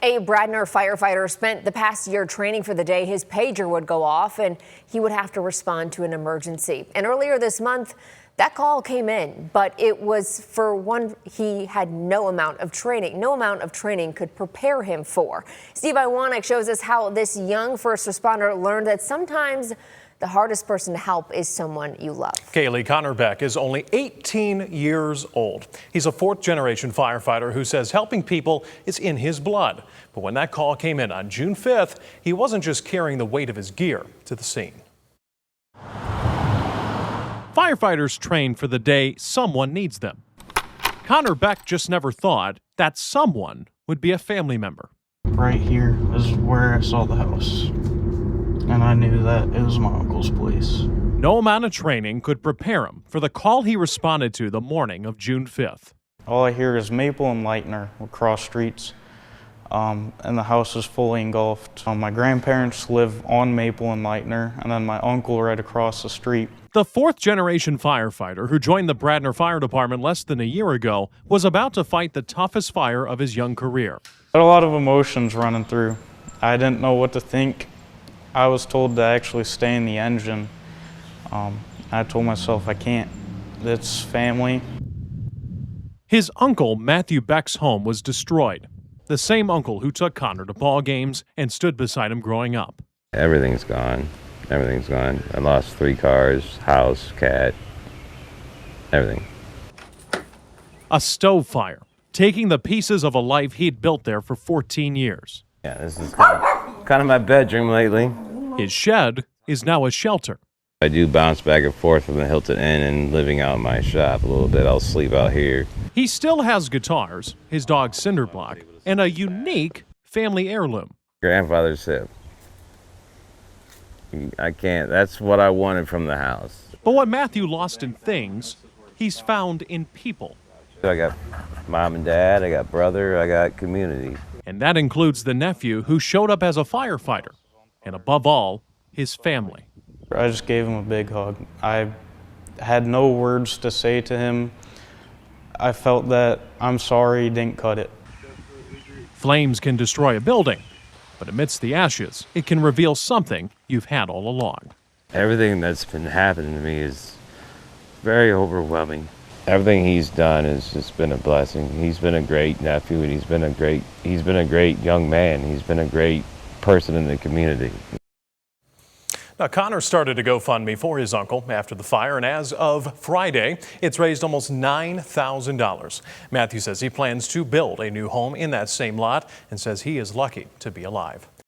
A Bradner firefighter spent the past year training for the day his pager would go off and he would have to respond to an emergency. And earlier this month, that call came in, but it was for one he had no amount of training could prepare him for. Steve Iwanek shows us how this young first responder learned that sometimes the hardest person to help is someone you love. Kaylee Connor Beck is only 18 years old. He's a fourth-generation firefighter who says helping people is in his blood. But when that call came in on June 5th, he wasn't just carrying the weight of his gear to the scene. Firefighters train for the day someone needs them. Connor Beck just never thought that someone would be a family member. Right here is where I saw the house, and I knew that it was my uncle's place. No amount of training could prepare him for the call he responded to the morning of June 5th. All I hear is Maple and Lightner across streets, and the house is fully engulfed. My grandparents live on Maple and Lightner, and then my uncle right across the street. The fourth-generation firefighter who joined the Bradner Fire Department less than a year ago was about to fight the toughest fire of his young career. I had a lot of emotions running through. I didn't know what to think. I was told to actually stay in the engine. I told myself I can't. It's family. His uncle, Matthew Beck's home was destroyed. The same uncle who took Connor to ball games and stood beside him growing up. Everything's gone. Everything's gone. I lost 3 cars, house, cat, everything. A stove fire, taking the pieces of a life he'd built there for 14 years. Yeah, this is kind of my bedroom lately. His shed is now a shelter. I do bounce back and forth from the Hilton Inn and living out in my shop a little bit. I'll sleep out here. He still has guitars, his dog Cinderblock, and a unique family heirloom. Grandfather's hip. I can't. That's what I wanted from the house. But what Matthew lost in things, he's found in people. I got mom and dad, I got brother, I got community. And that includes the nephew who showed up as a firefighter. And above all, his family. I just gave him a big hug. I had no words to say to him. I felt that I'm sorry he didn't cut it. Flames can destroy a building, but amidst the ashes, it can reveal something you've had all along. Everything that's been happening to me is very overwhelming. Everything he's done has just been a blessing. He's been a great nephew, and he's been a great young man. He's been a great person in the community. Now, Connor started a GoFundMe for his uncle after the fire, and as of Friday, it's raised almost $9,000. Matthew says he plans to build a new home in that same lot and says he is lucky to be alive.